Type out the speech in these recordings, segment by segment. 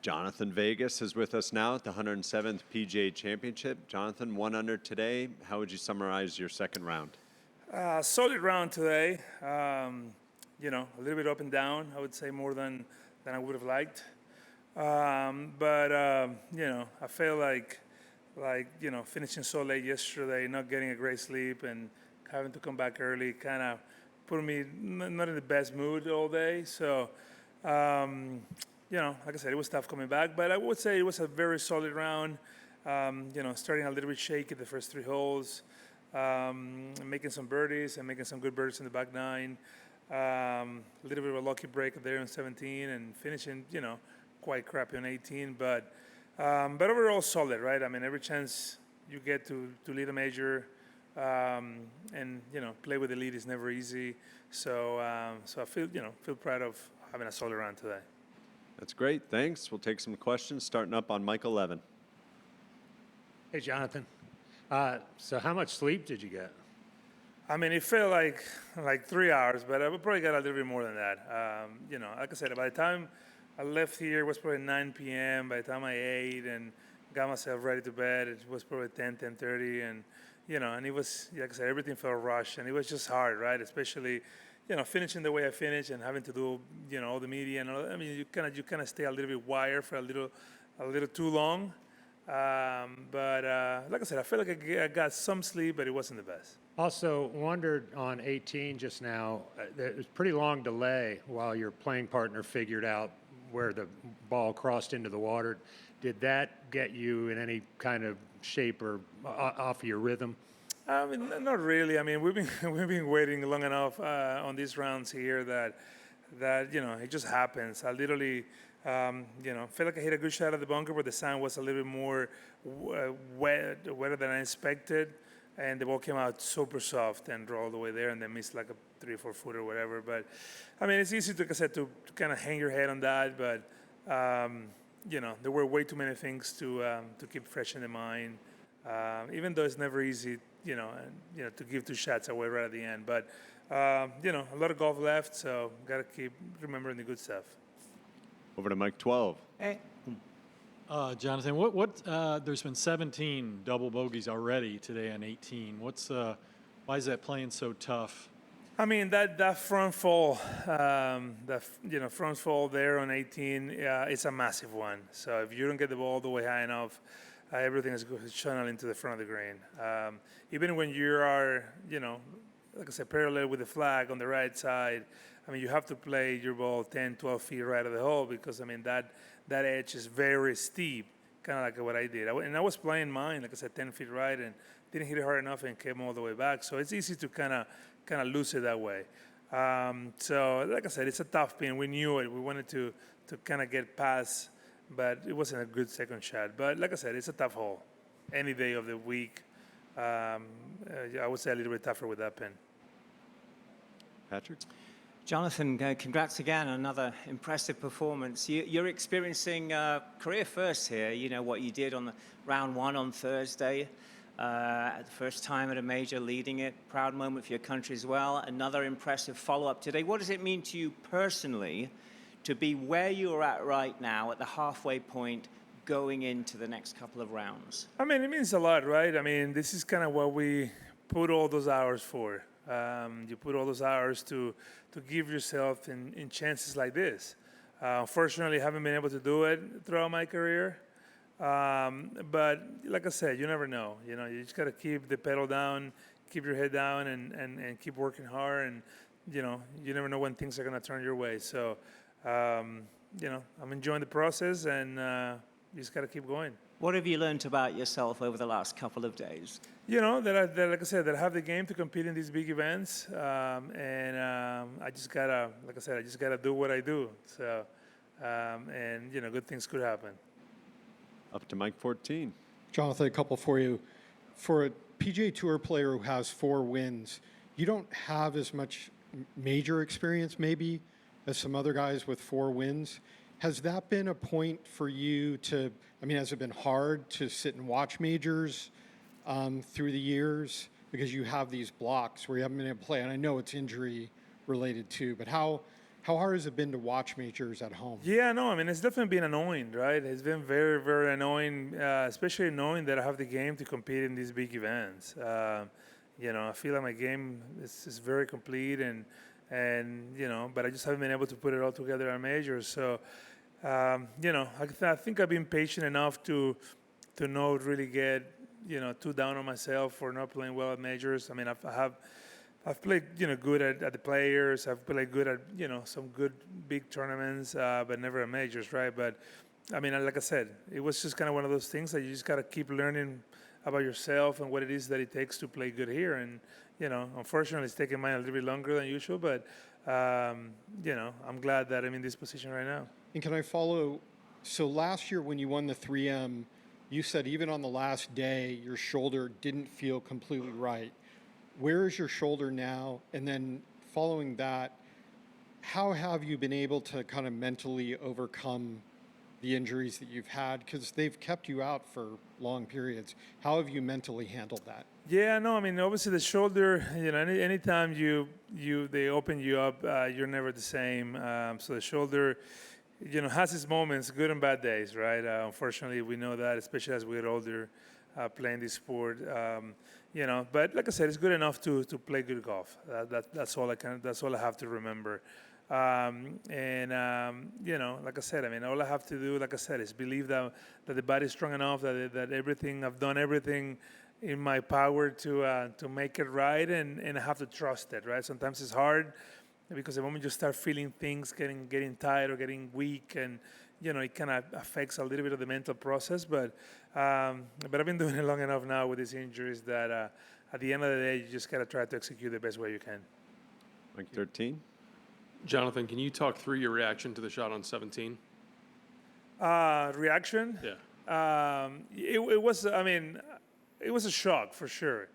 Jhonattan Vegas is with us now at the 107th PGA Championship. Jhonattan, 1 under today. How would you summarize your second round? Solid round today. A little bit up and down. I would say more than I would have liked. I feel like finishing so late yesterday, not getting a great sleep, and having to come back early kind of put me not in the best mood all day. So, like I said, it was tough coming back. But I would say it was a very solid round. Starting a little bit shaky the first 3 holes, making some birdies and making some good birdies in the back 9. A little bit of a lucky break there on 17 and finishing, quite crappy on 18. But overall solid, right? I mean, every chance you get to lead a major and play with the lead is never easy. So I feel proud of having a solid round today. That's great. Thanks. We'll take some questions starting up on Mike 11. Hey, Jhonattan. So how much sleep did you get? I mean, it felt like 3 hours, but I probably got a little bit more than that. Like I said, by the time I left here, it was probably 9 p.m. By the time I ate and got myself ready to bed, it was probably 10:30, and and it was, like I said, everything felt rushed, and it was just hard, right? Especially, finishing the way I finished and having to do, all the media and all that. I mean, you kind of stay a little bit wired for a little too long. Like I said, I feel like I got some sleep, but it wasn't the best. Also wondered on 18 just now, there was a pretty long delay while your playing partner figured out where the ball crossed into the water. Did that get you in any kind of shape or off of your rhythm? I mean, not really. I mean, we've been waiting long enough on these rounds here that it just happens. I literally feel like I hit a good shot at the bunker, but the sand was a little bit more wetter than I expected, and the ball came out super soft and rolled all the way there, and then missed like a 3 or 4 foot or whatever. But I mean, it's easy to, like I said, to kind of hang your head on that, but there were way too many things to keep fresh in the mind. Even though it's never easy, to give 2 shots away right at the end. But a lot of golf left, so gotta keep remembering the good stuff. Over to Mike 12. Hey. Jhonattan, what there's been 17 double bogeys already today on 18. Why is that playing so tough? I mean, that front fall, front fall there on 18, it's a massive one. So if you don't get the ball all the way high enough, everything is going to channel into the front of the green. Even when you are, like I said, parallel with the flag on the right side, I mean, you have to play your ball 10, 12 feet right of the hole because, I mean, that edge is very steep, kind of like what I did. And I was playing mine, like I said, 10 feet right, and didn't hit it hard enough and came all the way back. So it's easy to kind of lose it that way. So, like I said, it's a tough pin. We knew it. We wanted to kind of get past, but it wasn't a good second shot. But like I said, it's a tough hole. Any day of the week, I would say a little bit tougher with that pin. Patrick? Jhonattan, congrats again on another impressive performance. You're experiencing career first here. You know what you did on the round 1 on Thursday. The first time at a major, leading it. Proud moment for your country as well. Another impressive follow-up today. What does it mean to you personally to be where you're at right now at the halfway point going into the next couple of rounds? I mean, it means a lot, right? I mean, this is kind of what we put all those hours for. You put all those hours to give yourself in chances like this. Unfortunately, I haven't been able to do it throughout my career. But like I said, you never know. You just got to keep the pedal down, keep your head down, and keep working hard. And, you never know when things are going to turn your way. So, I'm enjoying the process, and you just got to keep going. What have you learned about yourself over the last couple of days? That like I said, that I have the game to compete in these big events, and I just gotta, like I said, I just gotta do what I do. So, good things could happen. Up to Mike 14. Jhonattan, a couple for you. For a PGA Tour player who has 4 wins, you don't have as much major experience maybe as some other guys with 4 wins. Has that been a point for you to, has it been hard to sit and watch majors through the years because you have these blocks where you haven't been able to play? And I know it's injury related too, but how How hard has it been to watch majors at home? Yeah, no, I mean, it's definitely been annoying, right? It's been very, very annoying, especially knowing that I have the game to compete in these big events. I feel like my game is very complete, but I just haven't been able to put it all together at majors. So, I think I've been patient enough to not really get, too down on myself for not playing well at majors. I mean, I've played, good at the players. I've played good at, some good big tournaments, but never at majors, right? But, I mean, like I said, it was just kind of one of those things that you just got to keep learning about yourself and what it is that it takes to play good here. And, unfortunately, it's taking mine a little bit longer than usual, but, I'm glad that I'm in this position right now. And can I follow? So last year when you won the 3M, you said even on the last day, your shoulder didn't feel completely right. Where is your shoulder now? And then following that, how have you been able to kind of mentally overcome the injuries that you've had? Because they've kept you out for long periods. How have you mentally handled that? Yeah, no, I mean, obviously the shoulder, anytime they open you up, you're never the same. So the shoulder, has its moments, good and bad days, right? Unfortunately, we know that, especially as we get older, playing this sport. But like I said, it's good enough to play good golf. That's all I have to remember. Like I said, I mean, all I have to do, like I said, is believe that the body's strong enough, that I've done everything in my power to make it right, and I have to trust it, right? Sometimes it's hard because the moment you start feeling things getting tired or getting weak, and it kind of affects a little bit of the mental process. But I've been doing it long enough now with these injuries that at the end of the day, you just gotta try to execute the best way you can. Mike 13. Jhonattan, can you talk through your reaction to the shot on 17? Reaction? Yeah. It was. I mean, it was a shock for sure.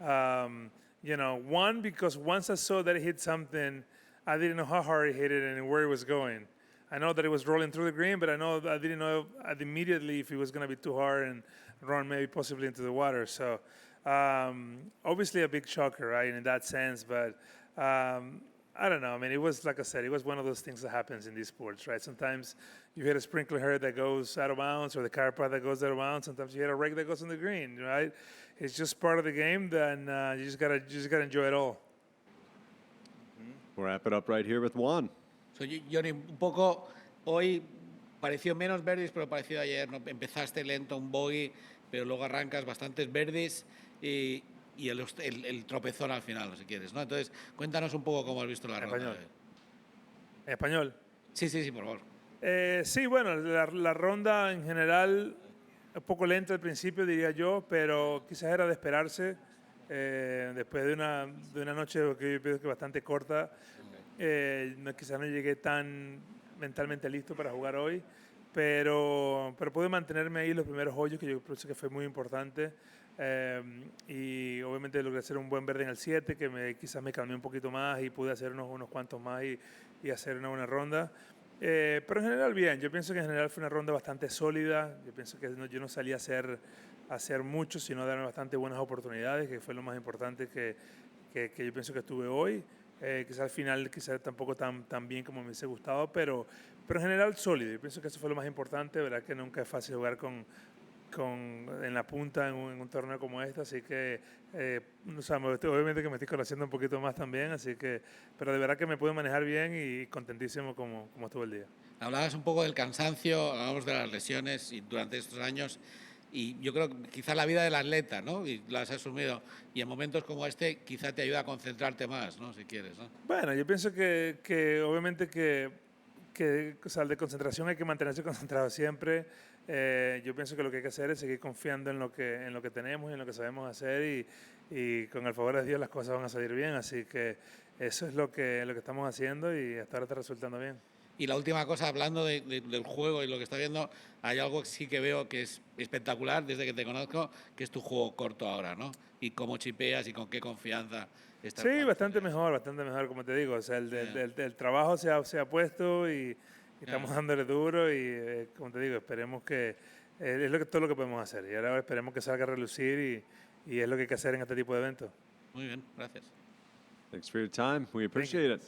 One, because once I saw that it hit something, I didn't know how hard it hit it and where it was going. I know that it was rolling through the green, but I didn't know immediately if it was going to be too hard and run maybe possibly into the water. So obviously a big shocker, right, in that sense. But I don't know. I mean, it was, like I said, it was one of those things that happens in these sports, right? Sometimes you hit a sprinkler head that goes out of bounds, or the car path that goes out of bounds. Sometimes you hit a rake that goes on the green, right? It's just part of the game. Then you just gotta enjoy it all. We'll wrap it up right here with Juan. So, Johnny, un poco hoy pareció menos verdes, pero pareció ayer, ¿no? Empezaste lento, un bogey, pero luego arrancas bastantes verdes y el tropezón al final, si quieres, ¿no? Entonces, cuéntanos un poco cómo has visto la ronda. ¿En español? Sí, por favor. Sí, bueno, la ronda en general un poco lenta al principio, diría yo, pero quizás era de esperarse. Después de una noche que yo pienso que bastante corta, quizás no llegué tan mentalmente listo para jugar hoy, pero pude mantenerme ahí los primeros hoyos, que yo pienso que fue muy importante. Y obviamente logré hacer un buen verde en el 7, que quizás me calmé un poquito más y pude hacer unos cuantos más y hacer una buena ronda. Pero en general bien, yo pienso que en general fue una ronda bastante sólida. Yo pienso que yo no salí a hacer mucho, sino a darme bastante buenas oportunidades, que fue lo más importante que yo pienso que tuve hoy. Quizás al final tampoco tan bien como me hubiese gustado, pero en general sólido. Yo pienso que eso fue lo más importante, verdad que nunca es fácil jugar en la punta en un torneo como este, así que obviamente que me estoy conociendo un poquito más también, pero de verdad que me puedo manejar bien y contentísimo como estuvo el día. Hablabas un poco del cansancio, hablábamos de las lesiones y durante estos años, y yo creo que quizá la vida del atleta, ¿no? Y las has asumido, y en momentos como este quizá te ayuda a concentrarte más, ¿no? Si quieres, ¿no? Bueno, yo pienso que obviamente o sea, de concentración hay que mantenerse concentrado siempre. Yo pienso que lo que hay que hacer es seguir confiando en lo que tenemos y en lo que sabemos hacer, y con el favor de Dios las cosas van a salir bien, así que eso es lo que estamos haciendo y hasta ahora está resultando bien. Y la última cosa, hablando del juego y lo que está viendo, hay algo que sí que veo que es espectacular desde que te conozco, que es tu juego corto ahora, ¿no? Y cómo chipeas y con qué confianza estás. Sí, bastante mejor, como te digo. O sea, el trabajo se ha puesto y estamos dándole duro y, como te digo, esperemos que es todo lo que podemos hacer. Y ahora esperemos que salga a relucir y es lo que hay que hacer en este tipo de eventos. Muy bien, gracias. Thanks for your time. We appreciate it.